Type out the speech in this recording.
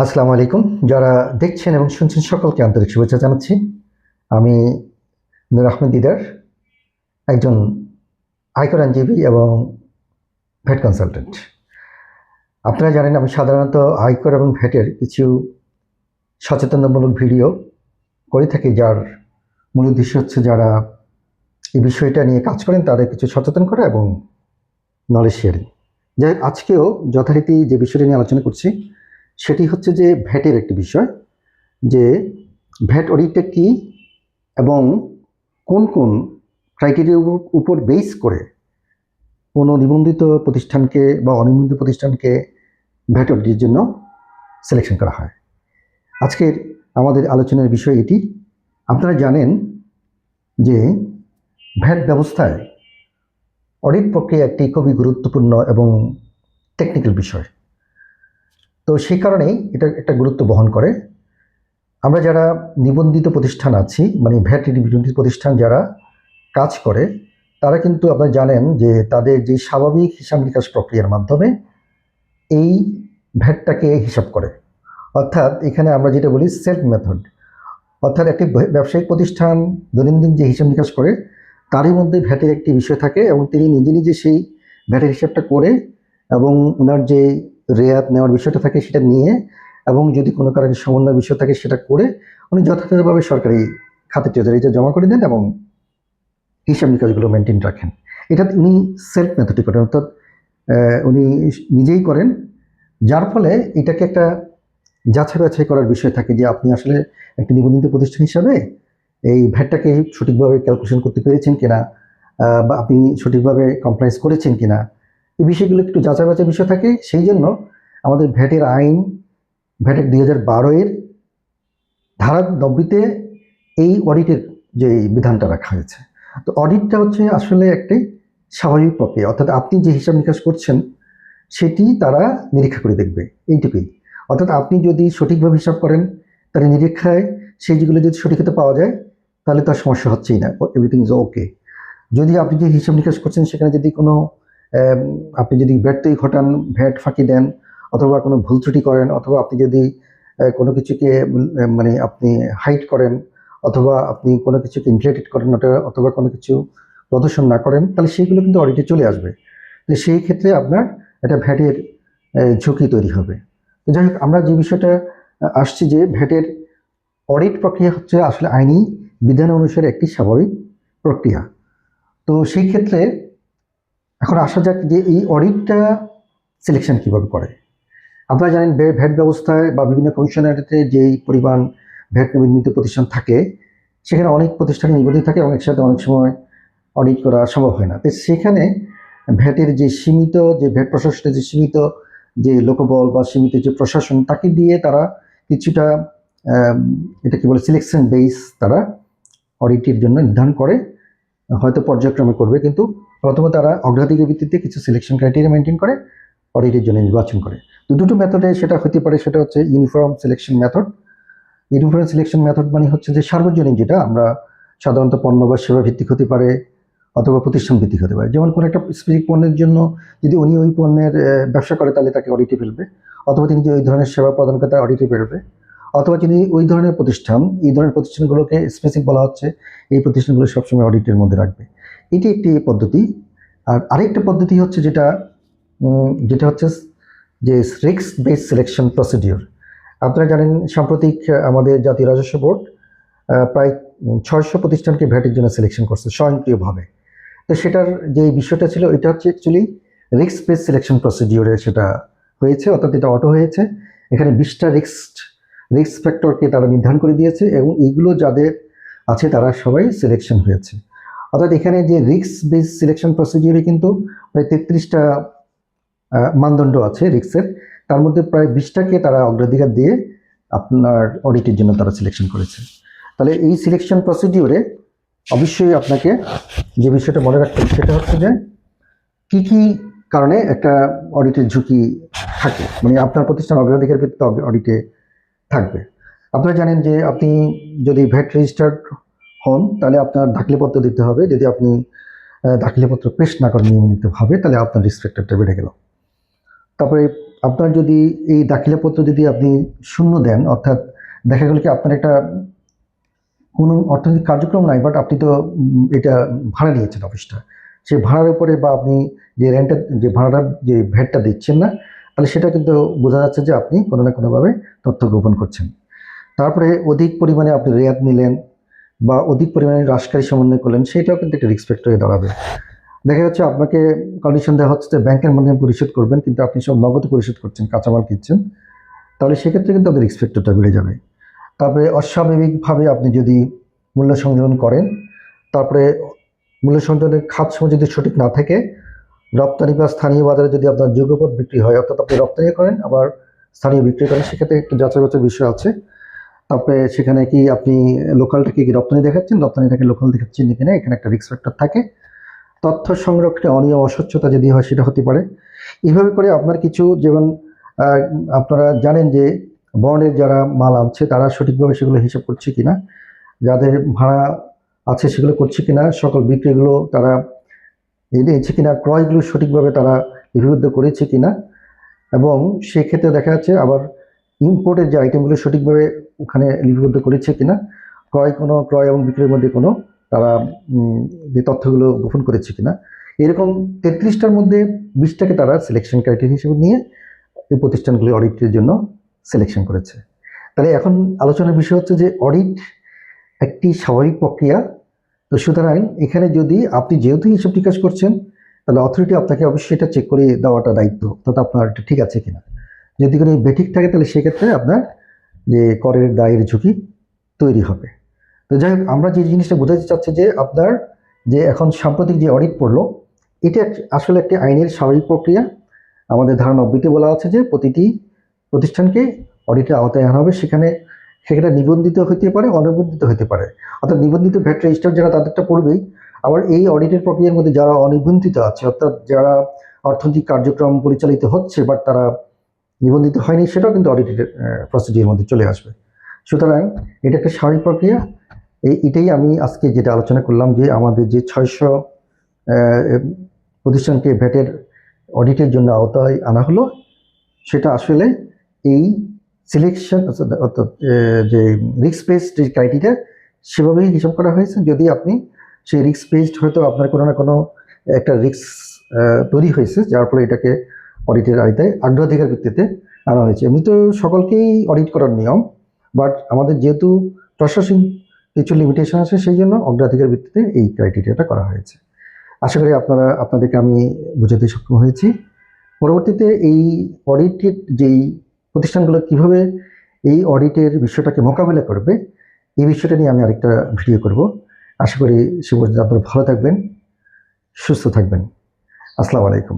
আসসালামু আলাইকুম। যারা দেখছেন এবং শুনছেন সকলকে আন্তরিক শুভেচ্ছা জানাচ্ছি। আমি নূর আহমেদ দিদার, একজন আয়কর আইনজীবী এবং ভ্যাট কনসালটেন্ট। আপনারা জানেন আমি সাধারণত আয়কর এবং ভ্যাটের কিছু সচেতনতামূলক ভিডিও করে থাকি, যার মূল উদ্দেশ্য হচ্ছে যারা এই বিষয়টা নিয়ে কাজ করেন তাদের কিছু সচেতন করা এবং নলেজ শেয়ারিং। যাই হোক, আজকেও যথারীতি যে বিষয়টি নিয়ে আলোচনা করছি সেটি হচ্ছে যে ভ্যাটের একটি বিষয়, যে ভ্যাট অডিটটা কী এবং কোন কোন ক্রাইটেরিয়ার উপর বেস করে কোনো নিবন্ধিত প্রতিষ্ঠানকে বা অনিবন্ধিত প্রতিষ্ঠানকে ভ্যাট অডিটের জন্য সিলেকশন করা হয়। আজকের আমাদের আলোচনার বিষয় এটি। আপনারা জানেন যে ভ্যাট ব্যবস্থায় অডিট প্রক্রিয়া একটি খুবই গুরুত্বপূর্ণ এবং টেকনিক্যাল বিষয়। তো সেই কারণেই এটা একটা গুরুত্ব বহন করে। আমরা যারা নিবন্ধিত প্রতিষ্ঠান আছি, মানে ভ্যাট নিবন্ধিত প্রতিষ্ঠান যারা কাজ করে, তারা কিন্তু আপনারা জানেন যে তাদের যে স্বাভাবিক হিসাব নিকাশ প্রক্রিয়ার মাধ্যমে এই ভ্যাটটাকে হিসাব করে। অর্থাৎ এখানে আমরা যেটা বলি সেলফ মেথড, অর্থাৎ একটি ব্যবসায়িক প্রতিষ্ঠান দৈনন্দিন যে হিসাব নিকাশ করে তারই মধ্যে ভ্যাটের একটি বিষয় থাকে এবং তিনি নিজে নিজে সেই ভ্যাটের হিসাবটা করে এবং ওনার যে রেয়াত নেওয়ার বিষয়টা থাকে সেটা নিয়ে এবং যদি কোনো কারণে সমন্বয় বিষয় থাকে সেটা করে উনি যথাযথভাবে সরকারি খাতে ট্রেজারিতে জমা করে দেন এবং হিসাব নিকাশগুলো মেনটেন রাখেন। এটা উনি সেলফ মেথডে করেন, অর্থাৎ উনি নিজেই করেন, যার ফলে এটাকে একটা যাচাই বাছাই করার বিষয় থাকে যে আপনি আসলে একটি নিবন্ধিত প্রতিষ্ঠান হিসাবে এই ভ্যাটটাকে সঠিকভাবে ক্যালকুলেশন করতে পেরেছেন কিনা, বা আপনি সঠিকভাবে কমপ্লায়েন্স করেছেন কিনা, এই বিষয়গুলো একটু যাচাই বাছাই বিষয় থাকে। সেই জন্য আমাদের ভ্যাটের আইন, ভ্যাটের 2012-এর ধারা 90-তে এই অডিটের যে বিধানটা রাখা হয়েছে। তো অডিটটা হচ্ছে আসলে একটি স্বাভাবিক প্রক্রিয়া, অর্থাৎ আপনি যে হিসাব নিকাশ করছেন সেটি তারা নিরীক্ষা করে দেখবে, এইটুকুই। অর্থাৎ আপনি যদি সঠিকভাবে হিসাব করেন তাহলে নিরীক্ষায় সেই যেগুলো যদি সঠিকতা পাওয়া যায় তাহলে তার সমস্যা হচ্ছেই না, এভরিথিং ইজ ওকে। যদি আপনি যে হিসাব নিকাশ করছেন সেখানে যদি কোনো আপনি যদি ব্যর্থই ঘটান, ভ্যাট ফাঁকি দেন অথবা কোনো ভুল ত্রুটি করেন, অথবা আপনি যদি কোনো কিছুকে মানে আপনি হাইড করেন, অথবা আপনি কোনো কিছুকে ইনফ্লেটেড করেন, অথবা কোনো কিছু প্রদর্শন না করেন, তাহলে সেইগুলো কিন্তু অডিটে চলে আসবে। তো সেই ক্ষেত্রে আপনার একটা ভ্যাটের ঝুঁকি তৈরি হবে। তো যাই হোক, আমরা যে বিষয়টা আসছি যে ভ্যাটের অডিট প্রক্রিয়া হচ্ছে আসলে আইনি বিধান অনুসারে একটি স্বাভাবিক প্রক্রিয়া। তো সেই ক্ষেত্রে এখন আসা যাক যে এই অডিটটা সিলেকশন কীভাবে করে। আপনারা জানেন ভ্যাট ব্যবস্থায় বা বিভিন্ন কমিশনারিতে যেই পরিমাণ ভ্যাট নিবন্ধিত প্রতিষ্ঠান থাকে সেখানে অনেক প্রতিষ্ঠান নিবন্ধিত থাকে এবং একসাথে অনেক সময় অডিট করা সম্ভব হয় না। তো সেখানে ভ্যাটের যে সীমিত যে ভ্যাট প্রশাসনের যে সীমিত যে লোকবল বা সীমিত যে প্রশাসন তাকে দিয়ে তারা কিছুটা এটা কি বলে সিলেকশন বেস তারা অডিটের জন্য নির্ধারণ করে, হয়তো পর্যায়ক্রমে করবে, কিন্তু প্রথমে তারা অগ্রাধিকার ভিত্তিতে কিছু সিলেকশন ক্রাইটেরিয়া মেনটেন করে অডিটের জন্য নির্বাচন করে। তো দুটো মেথডে সেটা হতে পারে, সেটা হচ্ছে uniform selection method. Uniform selection method মানে হচ্ছে যে সার্বজনীন, যেটা আমরা সাধারণত পণ্য বা সেবা ভিত্তিক হতে পারে অথবা প্রতিষ্ঠান ভিত্তিক হতে পারে। যেমন কোনো একটা স্পেসিফিক পণ্যের জন্য যদি উনি ওই পণ্যের ব্যবসা করে তাহলে তাকে অডিটে ফেলবে, অথবা তিনি যদি ওই ধরনের সেবা প্রদান করে তার অডিটে ফেলবে, অথবা যদি ওই ধরনের প্রতিষ্ঠান, এই ধরনের প্রতিষ্ঠানগুলোকে স্পেসিফিক বলা হচ্ছে এই প্রতিষ্ঠানগুলো সবসময় অডিটের মধ্যে রাখবে। এটি একটি পদ্ধতি। আর আরেকটা পদ্ধতি হচ্ছে যেটা হচ্ছে যে রিস্ক বেস সিলেকশন প্রসিডিওর। আপনারা জানেন সাম্প্রতিক আমাদের জাতীয় রাজস্ব বোর্ড প্রায় 600 প্রতিষ্ঠানকে ভ্যাটের জন্য সিলেকশন করছে স্বয়ংক্রিয়ভাবে। তো সেটার যে বিষয়টা ছিল এটা হচ্ছে অ্যাকচুয়ালি রিস্ক বেস সিলেকশন প্রসিডিওরে সেটা হয়েছে, অর্থাৎ এটা অটো হয়েছে। এখানে 20টা রিস্ক ফ্যাক্টরকে তারা নির্ধারণ করে দিয়েছে এবং এইগুলো যাদের আছে তারা সবাই সিলেকশন হয়েছে। অর্থাৎ এখানে যে রিস্ক বেস সিলেকশন প্রসিডিওরে কিন্তু প্রায় 33টা মানদণ্ড আছে রিস্কের, তার মধ্যে প্রায় 20টাকে তারা অগ্রাধিকার দিয়ে আপনার অডিটের জন্য তারা সিলেকশন করেছে। তাহলে এই সিলেকশন প্রসিডিওরে অবশ্যই আপনাকে যে বিষয়টা মনে রাখতে হবে সেটা হচ্ছে যে কী কী কারণে একটা অডিটের ঝুঁকি থাকে, মানে আপনার প্রতিষ্ঠান অগ্রাধিকার ভিত্তিতে অডিটে থাকবে। আপনারা জানেন যে আপনি যদি ভ্যাট রেজিস্টার্ড হন তাহলে আপনার দাখিলিপত্র দিতে হবে। যদি আপনি দাখিলিপত্র পেশ না করেন নিয়মিতভাবে তাহলে আপনার রিস্ক ফ্যাক্টরটা বেড়ে গেল। তারপরে আপনার যদি এই দাখিলাপত্র যদি আপনি শূন্য দেন, অর্থাৎ দেখা গেল কি আপনার একটা কোনো অর্থনৈতিক কার্যক্রম নাই, বাট আপনি তো এটা ভাড়া নিয়েছেন অফিসটা, সেই ভাড়ার উপরে বা আপনি যে রেন্টের যে ভাড়াটার যে ভ্যাটটা দিচ্ছেন না, তাহলে সেটা কিন্তু বোঝা যাচ্ছে যে আপনি কোনো না কোনোভাবে তথ্য গোপন করছেন। তারপরে অধিক পরিমাণে আপনি রেয়াত নিলেন বা অধিক পরিমাণে হ্রাসকারী সমন্বয় করলেন, সেটাও কিন্তু একটা রিস্ক ফ্যাক্টর হয়ে দাঁড়াবে। দেখা যাচ্ছে আপনাকে কন্ডিশন দেওয়া হচ্ছে যে ব্যাংকের মাধ্যমে পরিশোধ করবেন, কিন্তু আপনি সব নগদে পরিশোধ করছেন, কাঁচামাল কিনছেন, তাহলে সেক্ষেত্রে কিন্তু আপনার রিস্ক ফ্যাক্টরটা বেড়ে যাবে। তারপরে অস্বাভাবিকভাবে আপনি যদি মূল্য সংযোজন করেন, তারপরে মূল্য সংযোজনের খাত সময় যদি সঠিক না থাকে, রপ্তানি বা স্থানীয় বাজারে যদি আপনার যুগপৎ বিক্রি হয়, অর্থাৎ আপনি রপ্তানি করেন আবার স্থানীয় বিক্রি করেন, সেক্ষেত্রে একটু যাচাই বাছাই বিষয় আছে। তারপরে সেখানে কি আপনি লোকালটাকে কি রপ্তানি দেখাচ্ছেন, রপ্তানিটাকে লোকাল দেখাচ্ছেন কিনা, এখানে একটা রিস্ক ফ্যাক্টর থাকে। তথ্য সংরক্ষণে অনিয়ম অস্বচ্ছতা যদি হয়, সেটা হতে পারে। এইভাবে করে আপনার কিছু, যেমন আহ, আপনারা জানেন যে বন্ডের যারা মাল আনছে তারা সঠিকভাবে সেগুলো হিসাব করছে কিনা, যাদের ভাড়া আছে সেগুলো করছে কিনা, সকল বিক্রিগুলো তারা এনেছে কিনা, ক্রয়গুলো সঠিকভাবে তারা লিপিবদ্ধ করেছে কিনা, এবং সেক্ষেত্রে দেখা যাচ্ছে আবার ইম্পোর্টের যে আইটেমগুলো সঠিকভাবে ওখানে লিপিবদ্ধ করেছে কিনা, ক্রয় এবং বিক্রির মধ্যে কোনো তারা যে তথ্যগুলো গোপন করেছে কিনা, এরকম 33টার মধ্যে 20টাকে তারা সিলেকশন ক্রাইটেরিয়া হিসেবে নিয়ে এই প্রতিষ্ঠানগুলি অডিটের জন্য সিলেকশন করেছে। তাহলে এখন আলোচনার বিষয় হচ্ছে যে অডিট একটি স্বাভাবিক প্রক্রিয়া। তো সুতরাং এখানে যদি আপনি যেহেতু হিসাব নিকাশ করছেন, তাহলে অথরিটি আপনাকে অবশ্যই এটা চেক করে দেওয়াটা দায়িত্ব, অর্থাৎ আপনার এটা ঠিক আছে কিনা। যদি কোনো বেঠিক থাকে, তাহলে সেক্ষেত্রে আপনার যে করের দায়ের ঝুঁকি তৈরি হবে। তো যাই হোক, আমরা যে জিনিসটা বোঝাতে চাচ্ছি যে আপনার যে এখন সাম্প্রতিক যে অডিট পড়লো, এটা আসলে একটি আইনের স্বাভাবিক প্রক্রিয়া। আমাদের ধারা 90-তে বলা আছে যে প্রতিটি প্রতিষ্ঠানকে অডিটের আওতায় আনা হবে। সেখানে সেখানে নিবন্ধিত হতে পারে, অনিবন্ধিত হতে পারে। অর্থাৎ নিবন্ধিত ভ্যাট রেজিস্টার যারা, তাদেরটা পড়বেই। আবার এই অডিটের প্রক্রিয়ার মধ্যে যারা অনিবন্ধিত আছে, অর্থাৎ যারা অর্থনৈতিক কার্যক্রম পরিচালিত হচ্ছে বাট তারা নিবন্ধিত হয়নি, সেটাও কিন্তু অডিটের প্রসিডিউর মধ্যে চলে আসবে। সুতরাং এটা একটা স্বাভাবিক প্রক্রিয়া। এটাই আমি আজকে যেটা আলোচনা করলাম, যে আমাদের যে 600 প্রতিষ্ঠানকে ভ্যাটের অডিটের জন্য আওতায় আনা হলো, সেটা আসলে এই সিলেকশন, অর্থাৎ যে রিস্ক বেসড যে ক্রাইটেরিয়া, সেভাবেই হিসাব করা হয়েছে। যদি আপনি সেই রিস্ক বেসড, হয়তো আপনার কোনো না কোনো একটা রিস্ক তৈরি হয়েছে, যার ফলে এটাকে অডিটের আওতায় অগ্রাধিকার ভিত্তিতে আনা হয়েছে। এমনি তো সকলকেই অডিট করার নিয়ম, বাট আমাদের যেহেতু প্রশাসনিক কিছু লিমিটেশন আছে, সেই জন্য অগ্রাধিকার ভিত্তিতে এই ক্রাইটেরিয়াটা করা হয়েছে। আশা করি আপনাদেরকে আমি বোঝাতে সক্ষম হয়েছি। পরবর্তীতে এই অডিটের যেই প্রতিষ্ঠানগুলো কিভাবে এই অডিটের বিষয়টাকে মোকাবিলা করবে, এই বিষয়টা নিয়ে আমি আরেকটা ভিডিও করব। আশা করি সে পর্যন্ত আপনারা ভালো থাকবেন, সুস্থ থাকবেন। আসসালামু আলাইকুম।